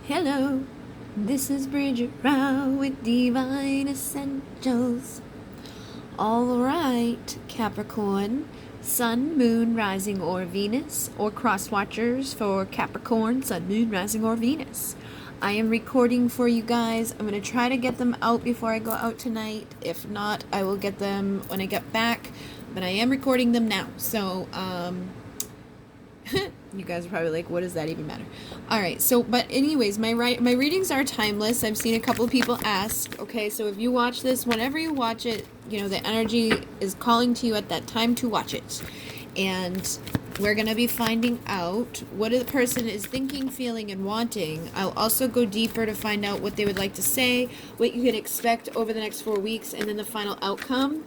Hello, this is Bridget Rao with Divine Essentials. Alright, Capricorn, Sun, Moon, Rising, or Venus, or cross watchers for Capricorn, Sun, Moon, Rising, or Venus. I am recording for you guys. I'm going to try to get them out before I go out tonight. If not, I will get them when I get back. But I am recording them now. So, you guys are probably like, what does that even matter? All right, so, but anyways, my readings are timeless. I've seen a couple of people ask, okay, so if you watch this, whenever you watch it, you know, the energy is calling to you at that time to watch it. And we're going to be finding out what the person is thinking, feeling, and wanting. I'll also go deeper to find out what they would like to say, what you can expect over the next 4 weeks, and then the final outcome.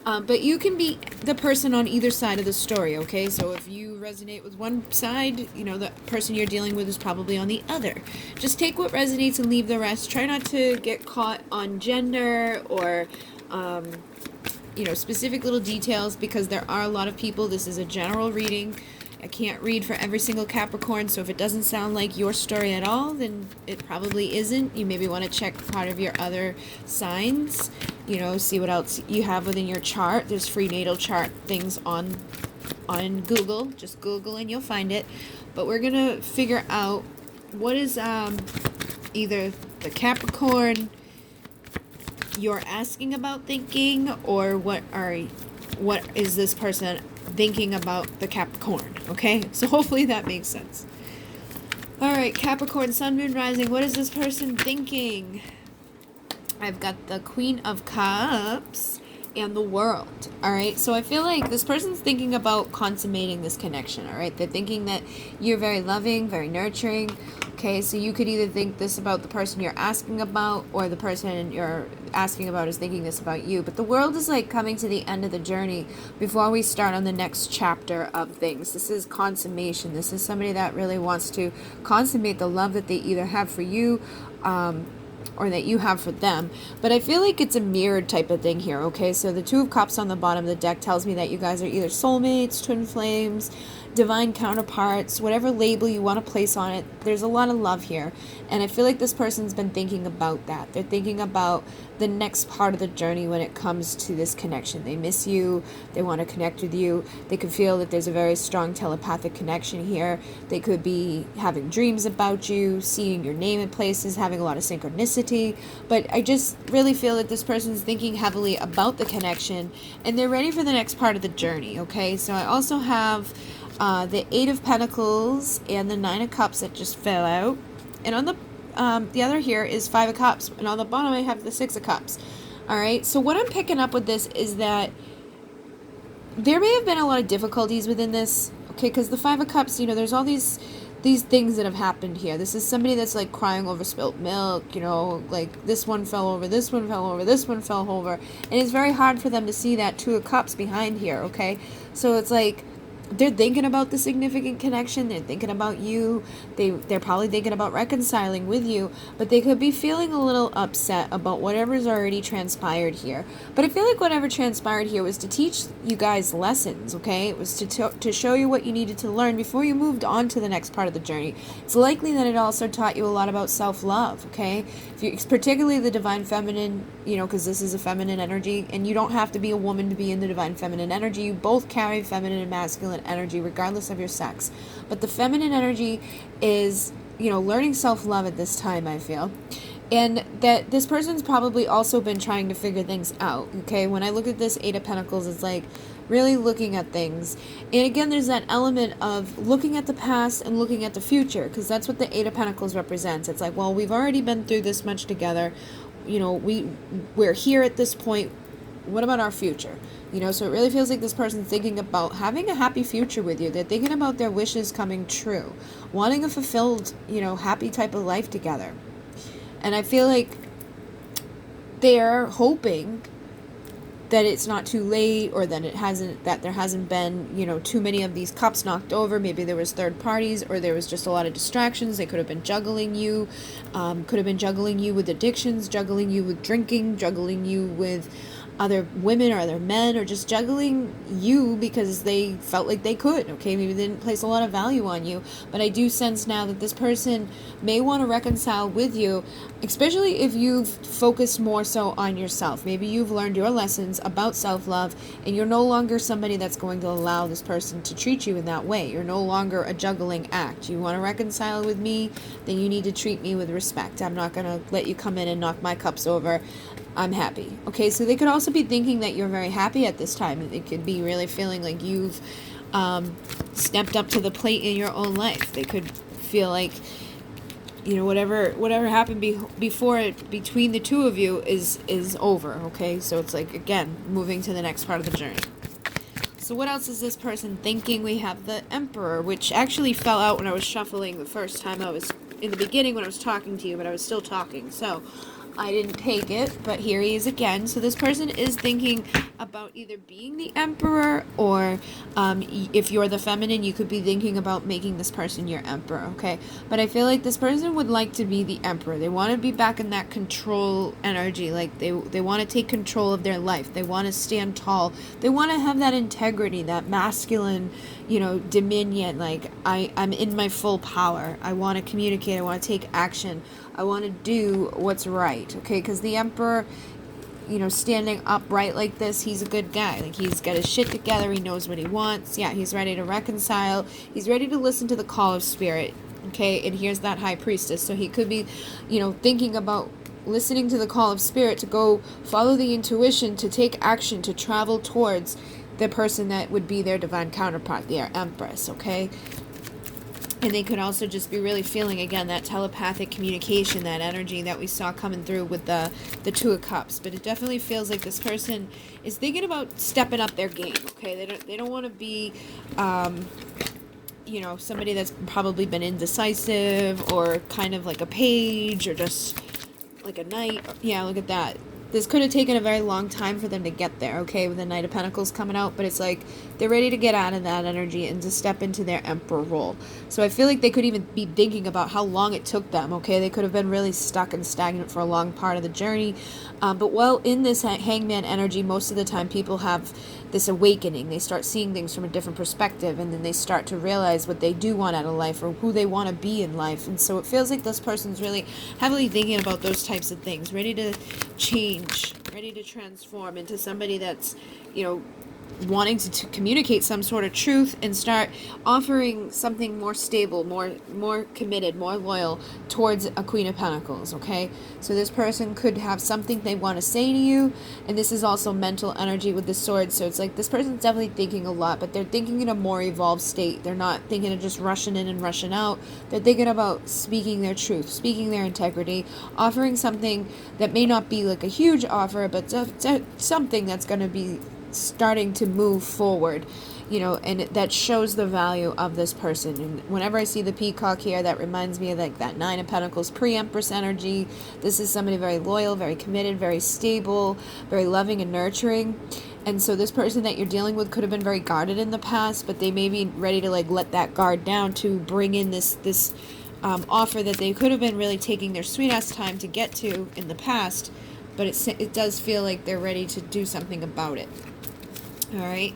But you can be the person on either side of the story, okay? So if you resonate with one side, you know, the person you're dealing with is probably on the other. Just take what resonates and leave the rest. Try not to get caught on gender or, you know, specific little details, because there are a lot of people. This is a general reading. I can't read for every single Capricorn, so if it doesn't sound like your story at all, then it probably isn't. You maybe want to check part of your other signs, you know, see what else you have within your chart. There's free natal chart things on Google. Just Google and you'll find it. But we're going to figure out what is either the Capricorn you're asking about thinking, or what is this person thinking about the Capricorn, okay? So hopefully that makes sense. All right, Capricorn, Sun, Moon, Rising, what is this person thinking? I've got the Queen of Cups and the World, all right? So I feel like this person's thinking about consummating this connection, all right? They're thinking that you're very loving, very nurturing, okay? So you could either think this about the person you're asking about, or the person you're asking about is thinking this about you. But the World is like coming to the end of the journey before we start on the next chapter of things. This is consummation. This is somebody that really wants to consummate the love that they either have for you, or that you have for them. But I feel like it's a mirrored type of thing here, okay? So the Two of Cups on the bottom of the deck tells me that you guys are either soulmates, twin flames, divine counterparts, whatever label you want to place on it. There's a lot of love here. And I feel like this person's been thinking about that. They're thinking about the next part of the journey when it comes to this connection. They miss you. They want to connect with you. They could feel that there's a very strong telepathic connection here. They could be having dreams about you, seeing your name in places, having a lot of synchronicity. But I just really feel that this person's thinking heavily about the connection, and they're ready for the next part of the journey, okay? So I also have the Eight of Pentacles and the Nine of Cups that just fell out. And on the other here is Five of Cups. And on the bottom I have the Six of Cups. Alright, so what I'm picking up with this is that there may have been a lot of difficulties within this. Okay, because the Five of Cups, you know, there's all these things that have happened here. This is somebody that's like crying over spilt milk, you know, like this one fell over, this one fell over, this one fell over. And it's very hard for them to see that Two of Cups behind here, okay? So it's like they're thinking about the significant connection. They're thinking about you. They're probably thinking about reconciling with you, but they could be feeling a little upset about whatever's already transpired here. But I feel like whatever transpired here was to teach you guys lessons, okay? It was to show you what you needed to learn before you moved on to the next part of the journey. It's likely that it also taught you a lot about self-love, okay? Particularly the divine feminine, you know, because this is a feminine energy, and you don't have to be a woman to be in the divine feminine energy. You both carry feminine and masculine energy regardless of your sex. But the feminine energy is, you know, learning self-love at this time, I feel. And that this person's probably also been trying to figure things out, okay? When I look at this Eight of Pentacles, it's like really looking at things. And again, there's that element of looking at the past and looking at the future, because that's what the Eight of Pentacles represents. It's like, well, we've already been through this much together. You know, we're here at this point. What about our future? You know, so it really feels like this person's thinking about having a happy future with you. They're thinking about their wishes coming true, wanting a fulfilled, you know, happy type of life together. And I feel like they're hoping that it's not too late, or that there hasn't been, you know, too many of these cups knocked over. Maybe there was third parties, or there was just a lot of distractions. They could have been juggling you, with addictions, juggling you with drinking, juggling you with other women or other men, or just juggling you because they felt like they could, okay? Maybe they didn't place a lot of value on you, but I do sense now that this person may want to reconcile with you, especially if you've focused more so on yourself. Maybe you've learned your lessons about self-love, and you're no longer somebody that's going to allow this person to treat you in that way. You're no longer a juggling act. You want to reconcile with me, then you need to treat me with respect. I'm not going to let you come in and knock my cups over. I'm happy. Okay, so they could also be thinking that you're very happy at this time. They could be really feeling like you've stepped up to the plate in your own life. They could feel like, you know, whatever happened between the two of you is over. Okay, so it's like, again, moving to the next part of the journey. So what else is this person thinking? We have the Emperor, which actually fell out when I was shuffling the first time. I was in the beginning when I was talking to you, but I was still talking, so I didn't take it, but here he is again. So this person is thinking about either being the Emperor, or if you're the feminine, you could be thinking about making this person your Emperor, okay? But I feel like this person would like to be the Emperor. They want to be back in that control energy. Like they want to take control of their life. They want to stand tall. They want to have that integrity, that masculine, you know, dominion. Like I'm in my full power. I want to communicate. I want to take action. I want to do what's right, okay? Because the Emperor, you know, standing upright like this, he's a good guy. Like, he's got his shit together. He knows what he wants. Yeah, he's ready to reconcile. He's ready to listen to the call of spirit, okay? And here's that High Priestess. So he could be, you know, thinking about listening to the call of spirit to go follow the intuition, to take action, to travel towards the person that would be their divine counterpart, their Empress, okay? And they could also just be really feeling, again, that telepathic communication, that energy that we saw coming through with the Two of Cups. But it definitely feels like this person is thinking about stepping up their game, okay? They don't want to be, you know, somebody that's probably been indecisive, or kind of like a page, or just like a knight. Yeah, look at that. This could have taken a very long time for them to get there, okay, with the Knight of Pentacles coming out, but it's like they're ready to get out of that energy and to step into their Emperor role. So I feel like they could even be thinking about how long it took them, okay? They could have been really stuck and stagnant for a long part of the journey. But while in this Hangman energy, most of the time people have this awakening. They start seeing things from a different perspective, and then they start to realize what they do want out of life, or who they want to be in life. And so it feels like this person's really heavily thinking about those types of things, ready to change, ready to transform into somebody that's, you know, wanting to communicate some sort of truth and start offering something more stable, more committed, more loyal towards a Queen of Pentacles, okay? So this person could have something they want to say to you, and this is also mental energy with the sword. So it's like this person's definitely thinking a lot, but they're thinking in a more evolved state. They're not thinking of just rushing in and rushing out. They're thinking about speaking their truth, speaking their integrity, offering something that may not be like a huge offer, but something that's going to be starting to move forward, you know, and that shows the value of this person. And whenever I see the peacock here, that reminds me of like that Nine of Pentacles pre-Empress energy. This is somebody very loyal, very committed, very stable, very loving and nurturing. And so this person that you're dealing with could have been very guarded in the past, but they may be ready to like let that guard down to bring in this offer that they could have been really taking their sweet ass time to get to in the past. But it does feel like they're ready to do something about it. All right.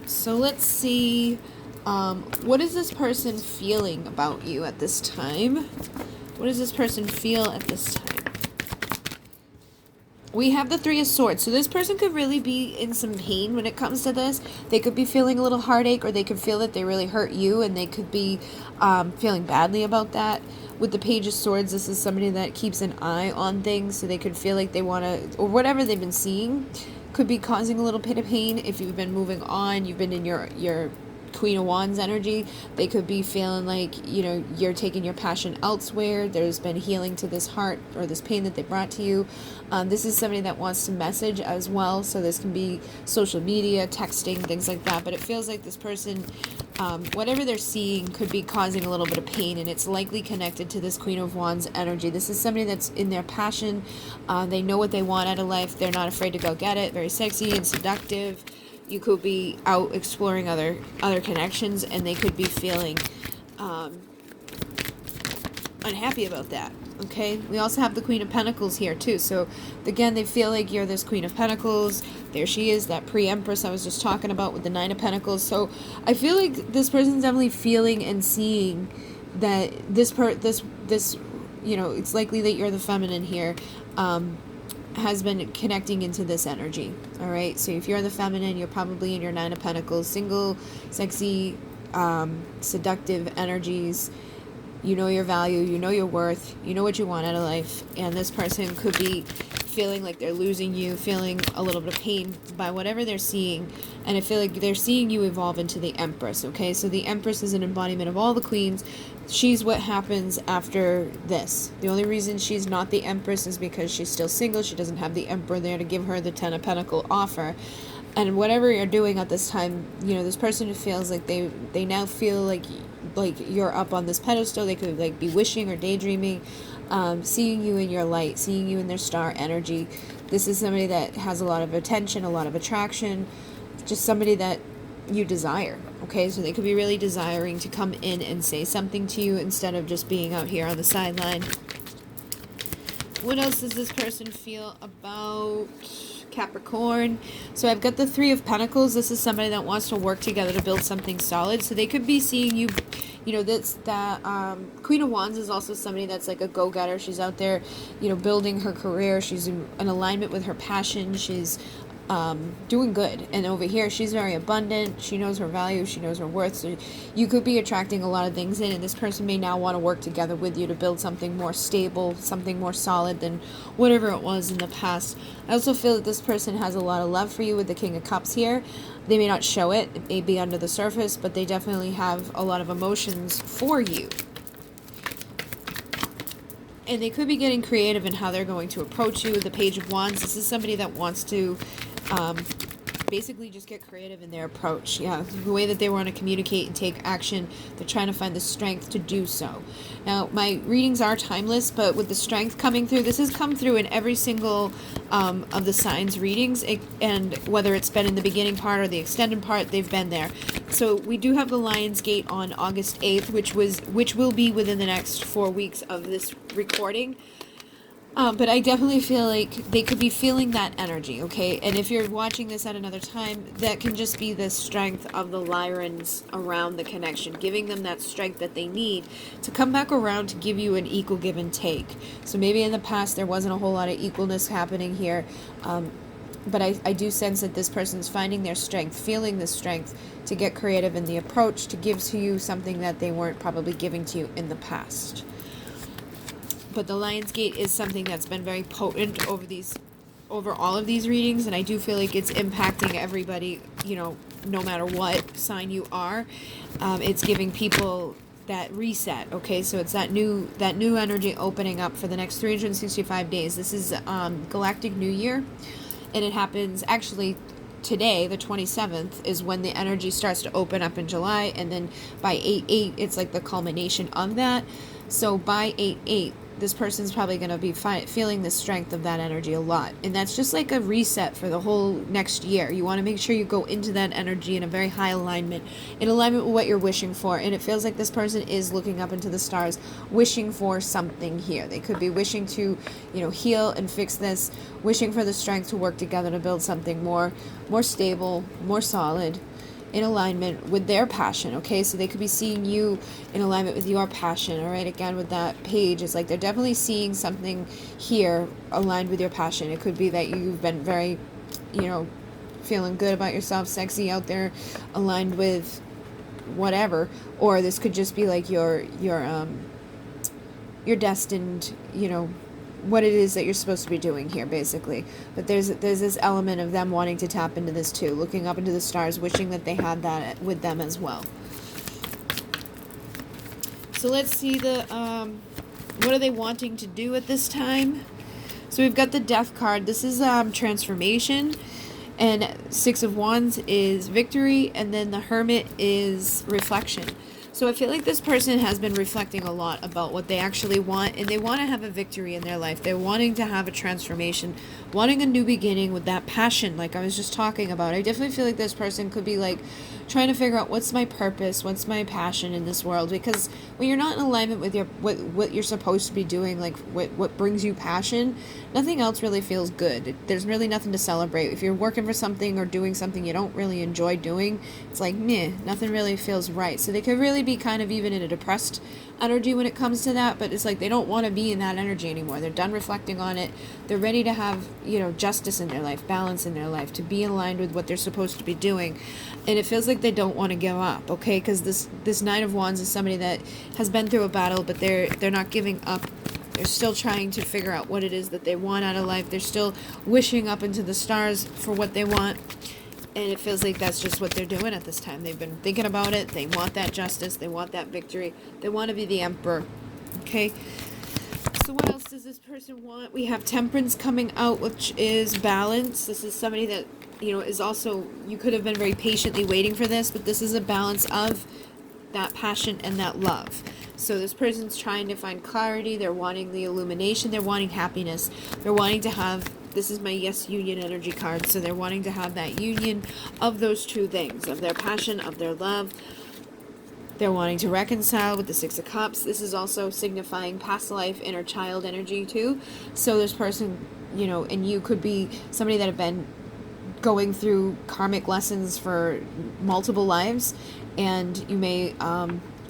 So let's see. What is this person feeling about you at this time? What does this person feel at this time? We have the Three of Swords. So this person could really be in some pain when it comes to this. They could be feeling a little heartache, or they could feel that they really hurt you, and they could be feeling badly about that. With the Page of Swords, this is somebody that keeps an eye on things, so they could feel like they want to, or whatever they've been seeing could be causing a little bit of pain. If you've been moving on, you've been in your Queen of Wands energy, they could be feeling like, you know, you're taking your passion elsewhere. There's been healing to this heart or this pain that they brought to you. This is somebody that wants to message as well, so this can be social media, texting, things like that. But it feels like this person, whatever they're seeing could be causing a little bit of pain, and it's likely connected to this Queen of Wands energy. This is somebody that's in their passion. They know what they want out of life. They're not afraid to go get it. Very sexy and seductive. You could be out exploring other connections, and they could be feeling unhappy about that. Okay, we also have the Queen of Pentacles here too. So again, they feel like you're this Queen of Pentacles. There she is, that pre-Empress I was just talking about with the Nine of Pentacles. So I feel like this person's definitely feeling and seeing that this you know, it's likely that you're the feminine here, has been connecting into this energy. All right, so if you're the feminine, you're probably in your Nine of Pentacles, single, sexy, seductive energies. You know your value, you know your worth, you know what you want out of life, and this person could be feeling like they're losing you, feeling a little bit of pain by whatever they're seeing, and I feel like they're seeing you evolve into the Empress, okay? So the Empress is an embodiment of all the queens. She's what happens after this. The only reason she's not the Empress is because she's still single. She doesn't have the Emperor there to give her the Ten of Pentacles offer. And whatever you're doing at this time, you know, this person feels like they now feel like you're up on this pedestal. They could like be wishing or daydreaming, seeing you in your light, seeing you in their star energy. This is somebody that has a lot of attention, a lot of attraction, just somebody that you desire. Okay, so they could be really desiring to come in and say something to you instead of just being out here on the sideline. What else does this person feel about Capricorn? So I've got the Three of Pentacles. This is somebody that wants to work together to build something solid. So they could be seeing you, you know, that Queen of Wands is also somebody that's like a go-getter. She's out there, you know, building her career. She's in alignment with her passion. She's doing good. And over here, she's very abundant. She knows her value. She knows her worth. So you could be attracting a lot of things in, and this person may now want to work together with you to build something more stable, something more solid than whatever it was in the past. I also feel that this person has a lot of love for you with the King of Cups here. They may not show it. It may be under the surface, but they definitely have a lot of emotions for you. And they could be getting creative in how they're going to approach you. The Page of Wands, this is somebody that wants to basically just get creative in their approach. Yeah, the way that they want to communicate and take action, they're trying to find the strength to do so. Now, my readings are timeless, but with the strength coming through, this has come through in every single of the signs readings, and whether it's been in the beginning part or the extended part, they've been there. So we do have the Lion's Gate on August 8th, which will be within the next 4 weeks of this recording. But I definitely feel like they could be feeling that energy, okay? And if you're watching this at another time, that can just be the strength of the Lyrans around the connection, giving them that strength that they need to come back around to give you an equal give and take. So maybe in the past there wasn't a whole lot of equalness happening here, but I do sense that this person's finding their strength, feeling the strength to get creative in the approach, to give to you something that they weren't probably giving to you in the past. But the Lion's Gate is something that's been very potent over all of these readings, and I do feel like it's impacting everybody, you know, no matter what sign you are. It's giving people that reset, okay? So it's that new energy opening up for the next 365 days. This is Galactic New Year, and it happens actually today, the 27th, is when the energy starts to open up in July, and then by 8/8, it's like the culmination of that. So by 8/8, this person's probably going to be feeling the strength of that energy a lot. And that's just like a reset for the whole next year. You want to make sure you go into that energy in a very high alignment, in alignment with what you're wishing for. And it feels like this person is looking up into the stars, wishing for something here. They could be wishing to, you know, heal and fix this, wishing for the strength to work together to build something more stable, more solid, in alignment with their passion, okay? So they could be seeing you in alignment with your passion, all right? Again, with that page, it's like they're definitely seeing something here aligned with your passion. It could be that you've been very, you know, feeling good about yourself, sexy out there, aligned with whatever, or this could just be like your destined, you know, what it is that you're supposed to be doing here, basically. But there's this element of them wanting to tap into this too, looking up into the stars, wishing that they had that with them as well. So let's see what are they wanting to do at this time? So we've got the Death card. This is transformation, and Six of Wands is victory, and then the Hermit is reflection. So I feel like this person has been reflecting a lot about what they actually want, and they want to have a victory in their life. They're wanting to have a transformation, wanting a new beginning with that passion like I was just talking about. I definitely feel like this person could be like trying to figure out what's my purpose, what's my passion in this world. Because when you're not in alignment with your what you're supposed to be doing, like what brings you passion, nothing else really feels good. There's really nothing to celebrate. If you're working for something or doing something you don't really enjoy doing, it's like, meh, nothing really feels right. So they could really be kind of even in a depressed energy when it comes to that, but it's like they don't want to be in that energy anymore. They're done reflecting on it. They're ready to have, justice in their life, balance in their life, to be aligned with what they're supposed to be doing. And it feels like they don't want to give up, okay? Because this Nine of Wands is somebody that has been through a battle, but they're not giving up. They're still trying to figure out what it is that they want out of life. They're still wishing up into the stars for what they want. And it feels like that's just what they're doing at this time. They've been thinking about it. They want that justice. They want that victory. They want to be the emperor. Okay? So what else does this person want? We have Temperance coming out, which is balance. This is somebody that, is also, you could have been very patiently waiting for this, but this is a balance of that passion and that love. So this person's trying to find clarity. They're wanting the illumination. They're wanting happiness. They're wanting to have, this is my Yes Union energy card. So they're wanting to have that union of those two things, of their passion, of their love. They're wanting to reconcile with the Six of Cups. This is also signifying past life, inner child energy too. So this person, and you could be somebody that have been going through karmic lessons for multiple lives, and you may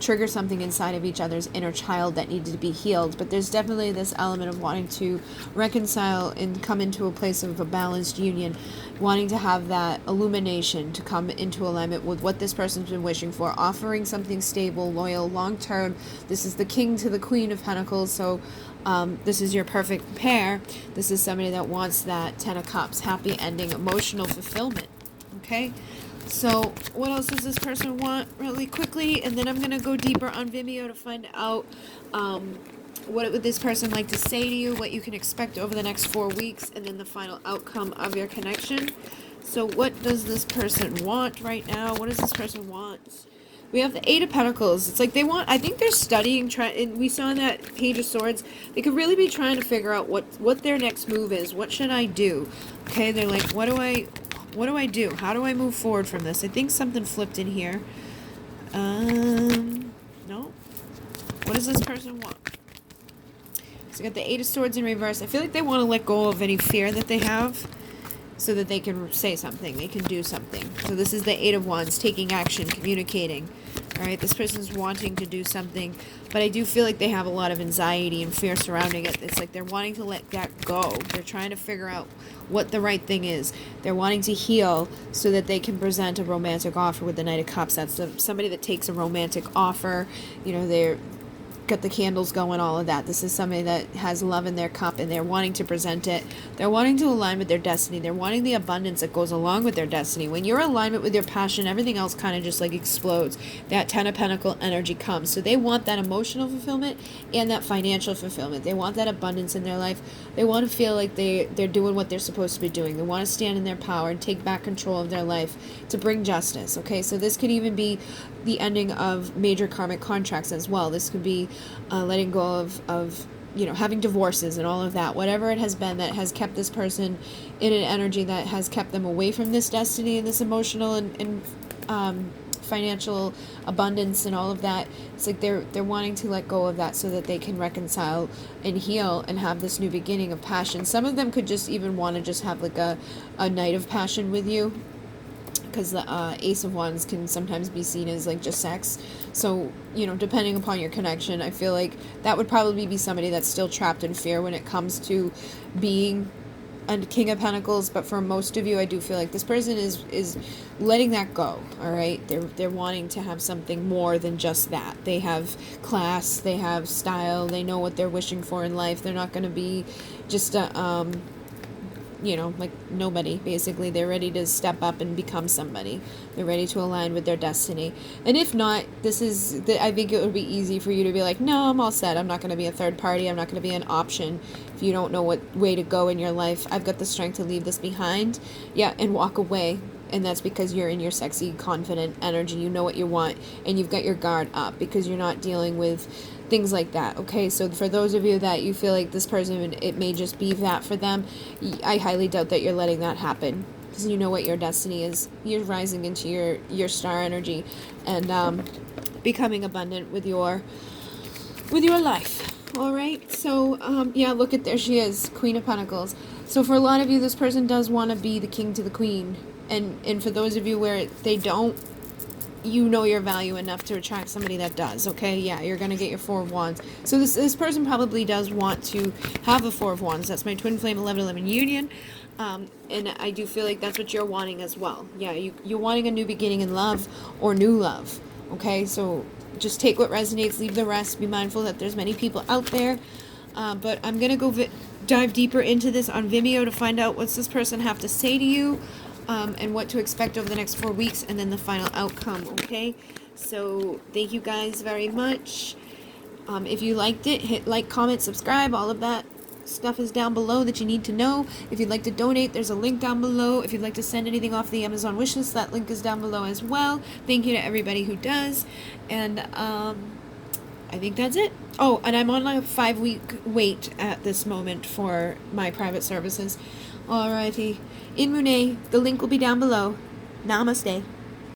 trigger something inside of each other's inner child that needed to be healed. But there's definitely this element of wanting to reconcile and come into a place of a balanced union, wanting to have that illumination, to come into alignment with what this person's been wishing for, offering something stable, loyal, long-term. This is the King to the Queen of Pentacles, so this is your perfect pair. This is somebody that wants that Ten of Cups, happy ending, emotional fulfillment. Okay? So what else does this person want really quickly? And then I'm going to go deeper on Vimeo to find out what would this person like to say to you, what you can expect over the next 4 weeks, and then the final outcome of your connection. So what does this person want right now? What does this person want? We have the Eight of Pentacles. It's like they want, I think they're studying, and we saw in that Page of Swords, they could really be trying to figure out what their next move is. What should I do? Okay, they're like, what do I do? How do I move forward from this? I think something flipped in here. No. What does this person want? So we got the Eight of Swords in reverse. I feel like they want to let go of any fear that they have so that they can say something. They can do something. So this is the Eight of Wands, taking action, communicating. All right, this person's wanting to do something, but I do feel like they have a lot of anxiety and fear surrounding it. It's like they're wanting to let that go. They're trying to figure out what the right thing is. They're wanting to heal so that they can present a romantic offer with the Knight of Cups. That's somebody that takes a romantic offer. They're got the candles going, all of that. This is somebody that has love in their cup, and they're wanting to present it. They're wanting to align with their destiny. They're wanting the abundance that goes along with their destiny. When you're in alignment with your passion, everything else kind of just like explodes. That Ten of Pentacle energy comes. So they want that emotional fulfillment and that financial fulfillment. They want that abundance in their life. They want to feel like they're doing what they're supposed to be doing. They want to stand in their power and take back control of their life to bring justice. Okay, so this could even be the ending of major karmic contracts as well. This could be letting go of having divorces and all of that. Whatever it has been that has kept this person in an energy that has kept them away from this destiny and this emotional and financial abundance and all of that. It's like they're wanting to let go of that so that they can reconcile and heal and have this new beginning of passion. Some of them could just even want to just have like a night of passion with you, because the Ace of Wands can sometimes be seen as like just sex. So, depending upon your connection, I feel like that would probably be somebody that's still trapped in fear when it comes to being a King of Pentacles. But for most of you, I do feel like this person is letting that go. All right, they're wanting to have something more than just that. They have class, they have style, they know what they're wishing for in life. They're not going to be just a like nobody. Basically, they're ready to step up and become somebody. They're ready to align with their destiny. And if not, I think it would be easy for you to be like, no, I'm all set. I'm not going to be a third party. I'm not going to be an option. If you don't know what way to go in your life, I've got the strength to leave this behind. Yeah, and walk away. And that's because you're in your sexy, confident energy. You know what you want, and you've got your guard up because you're not dealing with things like that. Okay, so for those of you that you feel like this person, it may just be that for them, I highly doubt that you're letting that happen. because you know what your destiny is. You're rising into your star energy, and becoming abundant with your life. All right, so yeah, look at, there she is, Queen of Pentacles. So for a lot of you, this person does want to be the king to the queen, and for those of you where they don't, you know your value enough to attract somebody that does. Okay, yeah, you're gonna get your Four of Wands. So this person probably does want to have a Four of Wands. That's my twin flame 11-11 union. And I do feel like that's what you're wanting as well. Yeah, you're wanting a new beginning in love or new love. Okay, so just take what resonates, leave the rest. Be mindful that there's many people out there. But I'm going to go dive deeper into this on Vimeo to find out what's this person have to say to you, and what to expect over the next 4 weeks, and then the final outcome, okay? So thank you guys very much. If you liked it, hit like, comment, subscribe. All of that stuff is down below that you need to know. If you'd like to donate, there's a link down below. If you'd like to send anything off the Amazon wishlist, that link is down below as well. Thank you to everybody who does. And I think that's it. Oh, and I'm on a 5-week wait at this moment for my private services. Alrighty. In Mune, the link will be down below. Namaste.